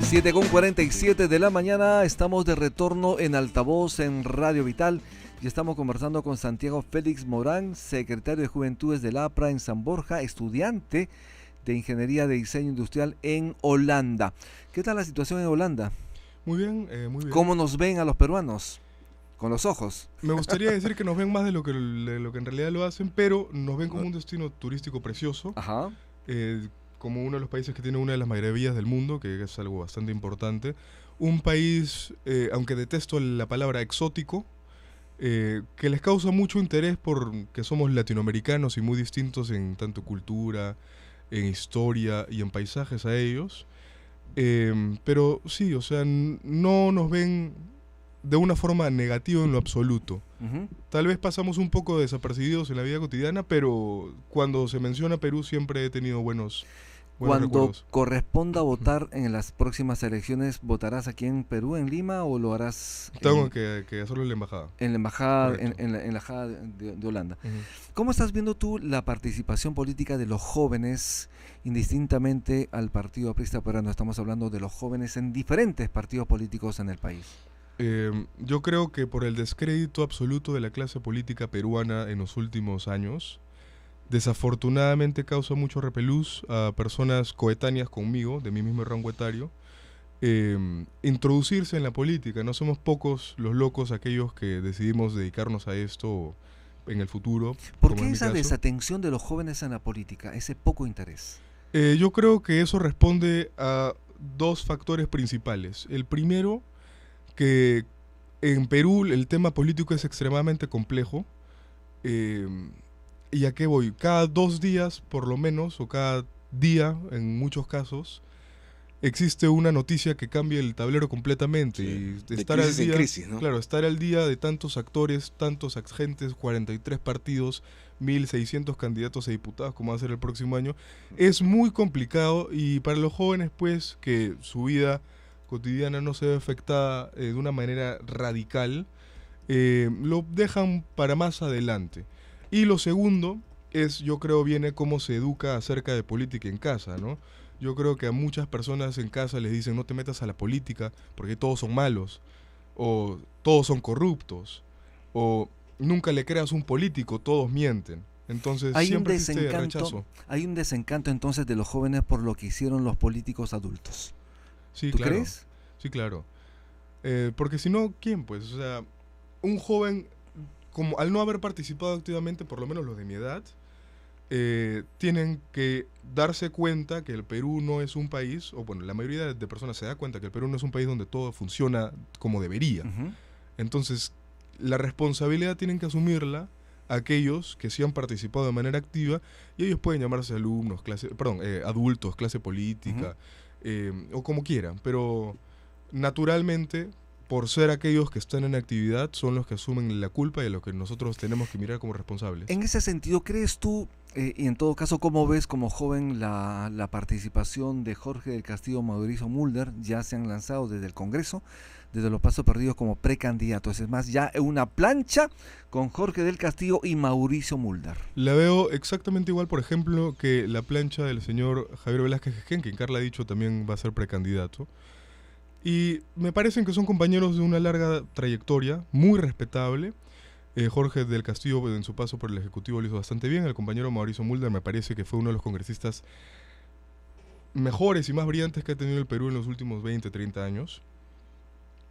7:47 de la mañana, estamos de retorno en Altavoz en Radio Vital y estamos conversando con Santiago Félix Morán, secretario de Juventudes del APRA en San Borja, estudiante de Ingeniería de Diseño Industrial en Holanda. ¿Qué tal la situación en Holanda? Muy bien, muy bien. ¿Cómo nos ven a los peruanos? Con los ojos. Me gustaría decir que nos ven más de lo que en realidad lo hacen, pero nos ven como un destino turístico precioso. Ajá. Como uno de los países que tiene una de las maravillas del mundo, que es algo bastante importante. Un país, aunque detesto la palabra exótico, que les causa mucho interés porque somos latinoamericanos y muy distintos en tanto cultura, en historia y en paisajes a ellos. Pero sí, o sea, no nos ven de una forma negativa en lo absoluto. Tal vez pasamos un poco desapercibidos en la vida cotidiana, pero cuando se menciona Perú siempre he tenido buenos Cuando recuerdos. corresponda votar en las próximas elecciones, ¿votarás aquí en Perú, en Lima, o lo harás Tengo que hacerlo en la embajada. en la embajada, Correcto. en la embajada de Holanda? ¿Cómo estás viendo tú la participación política de los jóvenes, indistintamente al Partido Aprista Peruano? Estamos hablando de los jóvenes en diferentes partidos políticos en el país. Yo creo que por el descrédito absoluto de la clase política peruana en los últimos años, desafortunadamente causa mucho repelús a personas coetáneas conmigo, de mi mismo rango etario, introducirse en la política. No somos pocos los locos aquellos que decidimos dedicarnos a esto en el futuro. ¿Por como qué en mi esa caso. desatención de los jóvenes en la política, ese poco interés? Yo creo que eso responde a dos factores principales. El primero, que en Perú el tema político es extremadamente complejo. ¿Y a qué voy? Cada 2 días, por lo menos, o cada día, en muchos casos, existe una noticia que cambia el tablero completamente. Sí, Y de estar al crisis en día, crisis, ¿no? claro, estar al día de tantos actores, tantos agentes, 43 partidos, 1.600 candidatos a diputados, como va a ser el próximo año, es muy complicado. Y para los jóvenes, pues, que su vida cotidiana no se ve afectada de una manera radical, lo dejan para más adelante. Y lo segundo es, yo creo, viene cómo se educa acerca de política en casa, ¿no? Yo creo que a muchas personas en casa les dicen no te metas a la política porque todos son malos, o todos son corruptos, o nunca le creas un político, todos mienten. Entonces siempre existe rechazo. Hay un desencanto entonces de los jóvenes por lo que hicieron los políticos adultos. Sí, ¿Tú claro. crees? Sí, claro. Porque si no, ¿quién? Pues, o sea, un joven, como al no haber participado activamente, por lo menos los de mi edad, tienen que darse cuenta que el Perú no es un país, o bueno, la mayoría de personas se da cuenta que el Perú no es un país donde todo funciona como debería. Entonces, la responsabilidad tienen que asumirla aquellos que sí han participado de manera activa, y ellos pueden llamarse alumnos, adultos, clase política, o como quieran, pero naturalmente, por ser aquellos que están en actividad, son los que asumen la culpa y a lo que nosotros tenemos que mirar como responsables. En ese sentido, ¿crees tú, y en todo caso, cómo ves como joven la participación de Jorge del Castillo, Mauricio Mulder? Ya se han lanzado desde el Congreso, desde los Pasos Perdidos, como precandidatos. Es más, ya una plancha con Jorge del Castillo y Mauricio Mulder. La veo exactamente igual, por ejemplo, que la plancha del señor Javier Velázquez Jejen, que Carla ha dicho también va a ser precandidato. Y me parecen que son compañeros de una larga trayectoria, muy respetable. Jorge del Castillo, en su paso por el Ejecutivo, lo hizo bastante bien. El compañero Mauricio Mulder me parece que fue uno de los congresistas mejores y más brillantes que ha tenido el Perú en los últimos 20, 30 años.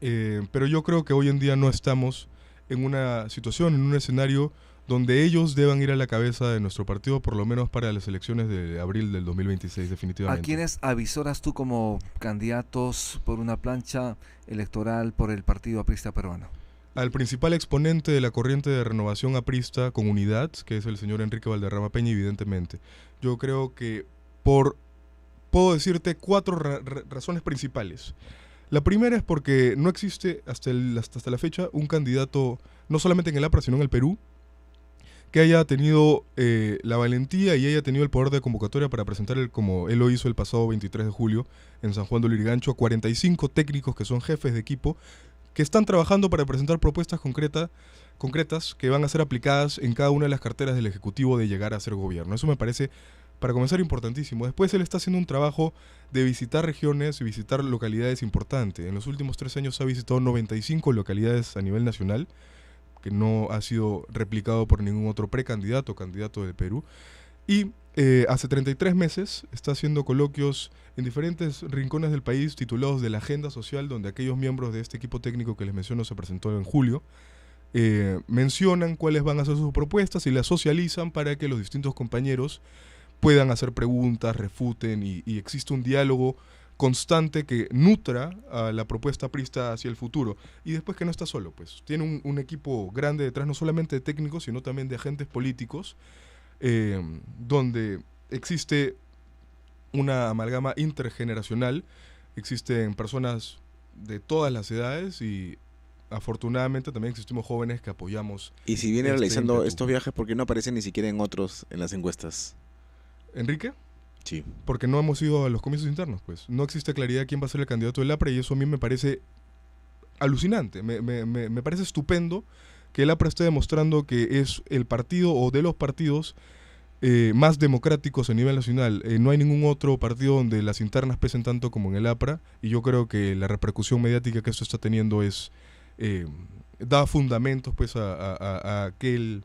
Pero yo creo que hoy en día no estamos en una situación, en un escenario donde ellos deban ir a la cabeza de nuestro partido, por lo menos para las elecciones de abril del 2026, definitivamente. ¿A quiénes avisoras tú como candidatos por una plancha electoral por el Partido Aprista Peruano? Al principal exponente de la corriente de renovación aprista con unidad, que es el señor Enrique Valderrama Peña, evidentemente. Yo creo que puedo decirte 4 razones principales. La primera es porque no existe hasta la fecha un candidato, no solamente en el APRA, sino en el Perú, que haya tenido la valentía y haya tenido el poder de convocatoria para presentar, como él lo hizo el pasado 23 de julio en San Juan de Lurigancho, a 45 técnicos que son jefes de equipo, que están trabajando para presentar propuestas concretas que van a ser aplicadas en cada una de las carteras del Ejecutivo de llegar a ser gobierno. Eso me parece para comenzar, importantísimo. Después él está haciendo un trabajo de visitar regiones y visitar localidades importantes. En los últimos 3 años ha visitado 95 localidades a nivel nacional, que no ha sido replicado por ningún otro precandidato o candidato del Perú. Y hace 33 meses está haciendo coloquios en diferentes rincones del país titulados de la Agenda Social, donde aquellos miembros de este equipo técnico que les menciono se presentó en julio, mencionan cuáles van a ser sus propuestas y las socializan para que los distintos compañeros puedan hacer preguntas, refuten y existe un diálogo constante que nutra a la propuesta aprista hacia el futuro. Y después que no está solo, pues tiene un equipo grande detrás, no solamente de técnicos, sino también de agentes políticos, donde existe una amalgama intergeneracional, existen personas de todas las edades y afortunadamente también existimos jóvenes que apoyamos. Y si viene realizando estos viajes, ¿por qué no aparecen ni siquiera en otros, en las encuestas? ¿Enrique? Sí. Porque no hemos ido a los comicios internos, pues. No existe claridad quién va a ser el candidato del APRA y eso a mí me parece alucinante. Me parece estupendo que el APRA esté demostrando que es el partido o de los partidos más democráticos a nivel nacional. No hay ningún otro partido donde las internas pesen tanto como en el APRA y yo creo que la repercusión mediática que esto está teniendo es da fundamentos pues a aquel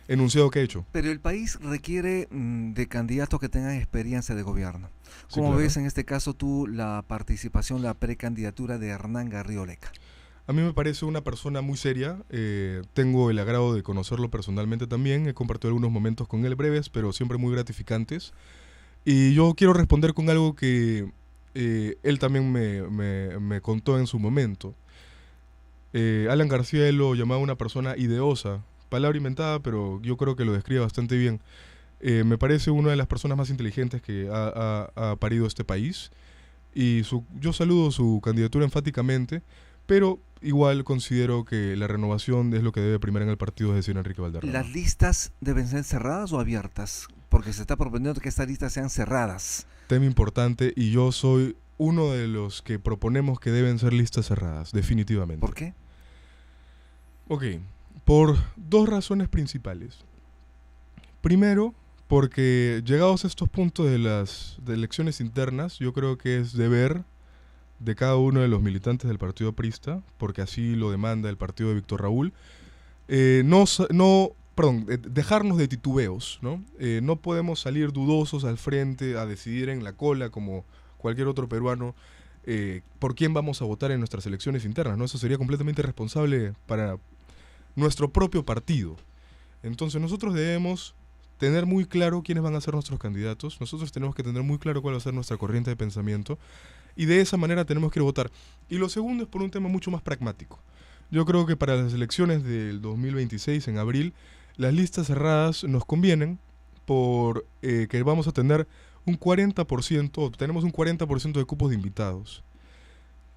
enunciado que ha hecho. Pero el país requiere de candidatos que tengan experiencia de gobierno. Sí, ¿Cómo claro. ves en este caso tú la participación, la precandidatura de Hernán Garrido Leca? A mí me parece una persona muy seria, tengo el agrado de conocerlo personalmente también, he compartido algunos momentos con él breves, pero siempre muy gratificantes. Y yo quiero responder con algo que él también me contó en su momento. Alan García él lo llamaba una persona ideosa, palabra inventada, pero yo creo que lo describe bastante bien. Me parece una de las personas más inteligentes que ha parido este país y yo saludo su candidatura enfáticamente, pero igual considero que la renovación es lo que debe primar en el partido, es decir, Enrique Valderrama. ¿Las listas deben ser cerradas o abiertas? Porque se está proponiendo que estas listas sean cerradas. Tema importante y yo soy uno de los que proponemos que deben ser listas cerradas, definitivamente. ¿Por qué? Ok, por 2 razones principales. Primero, porque llegados a estos puntos de elecciones internas, yo creo que es deber de cada uno de los militantes del partido aprista, porque así lo demanda el partido de Víctor Raúl, dejarnos de titubeos, ¿no? No podemos salir dudosos al frente a decidir en la cola como cualquier otro peruano por quién vamos a votar en nuestras elecciones internas, ¿no? Eso sería completamente irresponsable para nuestro propio partido. Entonces nosotros debemos tener muy claro quiénes van a ser nuestros candidatos, nosotros tenemos que tener muy claro cuál va a ser nuestra corriente de pensamiento y de esa manera tenemos que ir a votar. Y lo segundo es por un tema mucho más pragmático. Yo creo que para las elecciones del 2026 en abril, las listas cerradas nos convienen por que vamos a tener un 40%, tenemos un 40% de cupos de invitados.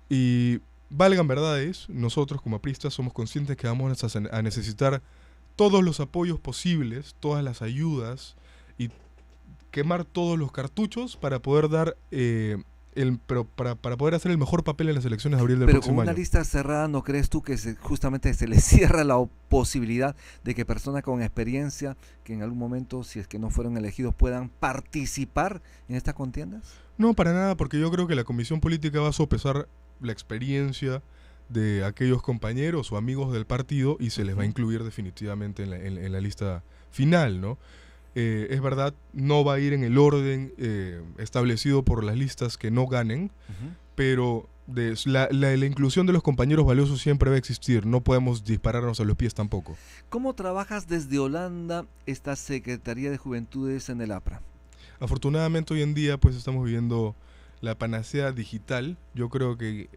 Y valgan verdades, nosotros como apristas somos conscientes que vamos a necesitar todos los apoyos posibles, todas las ayudas y quemar todos los cartuchos para poder dar para poder hacer el mejor papel en las elecciones de abril del próximo año. Pero con una lista cerrada, ¿no crees tú que justamente se le cierra la posibilidad de que personas con experiencia, que en algún momento, si es que no fueron elegidos, puedan participar en estas contiendas? No, para nada, porque yo creo que la comisión política va a sopesar la experiencia de aquellos compañeros o amigos del partido y se les va a incluir definitivamente en la lista final, ¿no? Es verdad, no va a ir en el orden establecido por las listas que no ganen, pero la inclusión de los compañeros valiosos siempre va a existir, no podemos dispararnos a los pies tampoco. ¿Cómo trabajas desde Holanda esta Secretaría de Juventudes en el APRA? Afortunadamente hoy en día pues estamos viviendo la panacea digital. Yo creo que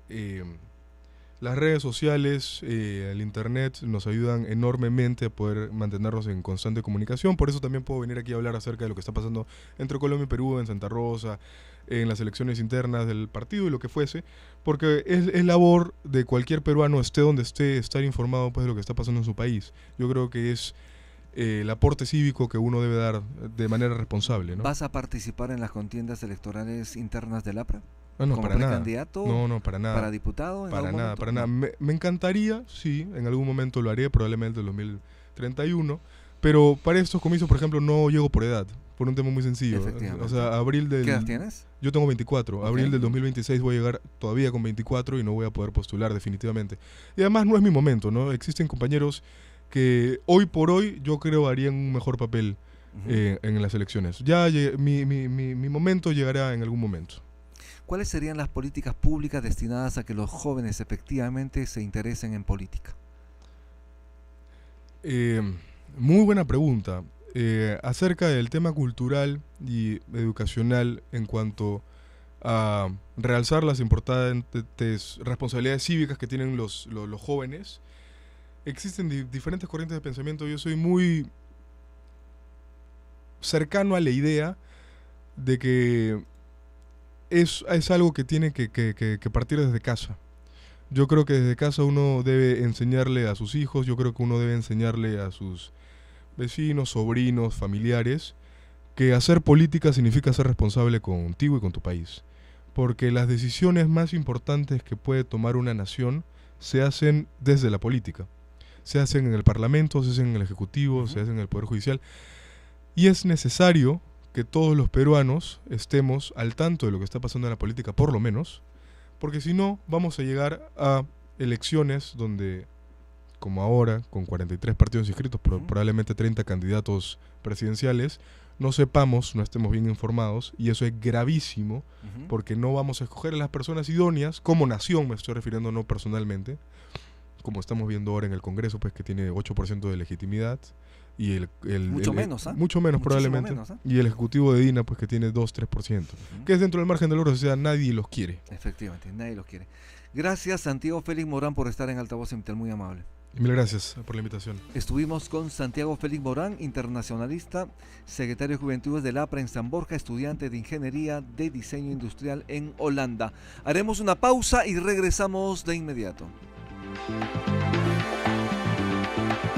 las redes sociales, el internet nos ayudan enormemente a poder mantenernos en constante comunicación. Por eso también puedo venir aquí a hablar acerca de lo que está pasando entre Colombia y Perú, en Santa Rosa, en las elecciones internas del partido y lo que fuese, porque es labor de cualquier peruano, esté donde esté, estar informado pues de lo que está pasando en su país. Yo creo que es el aporte cívico que uno debe dar de manera responsable, ¿no? ¿Vas a participar en las contiendas electorales internas del APRA? No, ¿Como para nada. precandidato? No, para nada. ¿Para diputado? Para nada, para nada. Me encantaría, sí, en algún momento lo haré, probablemente en 2031, Pero para estos comicios, por ejemplo, no llego por edad, por un tema muy sencillo. Efectivamente. O sea, abril del... ¿Qué edad tienes? Yo tengo 24. Ok. Abril del 2026 voy a llegar todavía con 24 y no voy a poder postular definitivamente. Y además no es mi momento, ¿no? Existen compañeros que hoy por hoy yo creo harían un mejor papel Ujú. en las elecciones. Ya mi momento llegará en algún momento. ¿Cuáles serían las políticas públicas destinadas a que los jóvenes efectivamente se interesen en política? Muy buena pregunta. Acerca del tema cultural y educacional en cuanto a realzar las importantes responsabilidades cívicas que tienen los jóvenes, existen diferentes corrientes de pensamiento. Yo soy muy cercano a la idea de que es algo que tiene que partir desde casa. Yo creo que desde casa uno debe enseñarle a sus hijos, yo creo que uno debe enseñarle a sus vecinos, sobrinos, familiares, que hacer política significa ser responsable contigo y con tu país. Porque las decisiones más importantes que puede tomar una nación se hacen desde la política. Se hacen en el Parlamento, se hacen en el Ejecutivo, se hacen en el Poder Judicial. Y es necesario que todos los peruanos estemos al tanto de lo que está pasando en la política, por lo menos, porque si no, vamos a llegar a elecciones donde, como ahora, con 43 partidos inscritos, probablemente 30 candidatos presidenciales, no sepamos, no estemos bien informados, y eso es gravísimo, porque no vamos a escoger a las personas idóneas, como nación me estoy refiriendo, no personalmente, como estamos viendo ahora en el Congreso, pues que tiene 8% de legitimidad, y mucho menos, ¿ah? Mucho menos probablemente, menos, ¿eh? y el Ejecutivo de Dina, pues que tiene 2-3%, que es dentro del margen del oro, o sea, nadie los quiere. Efectivamente, nadie los quiere. Gracias, Santiago Félix Morán, por estar en Altavoz Intel, muy amable. Mil gracias por la invitación. Estuvimos con Santiago Félix Morán, internacionalista, secretario de Juventudes del APRA en San Borja, estudiante de Ingeniería de Diseño Industrial en Holanda. Haremos una pausa y regresamos de inmediato.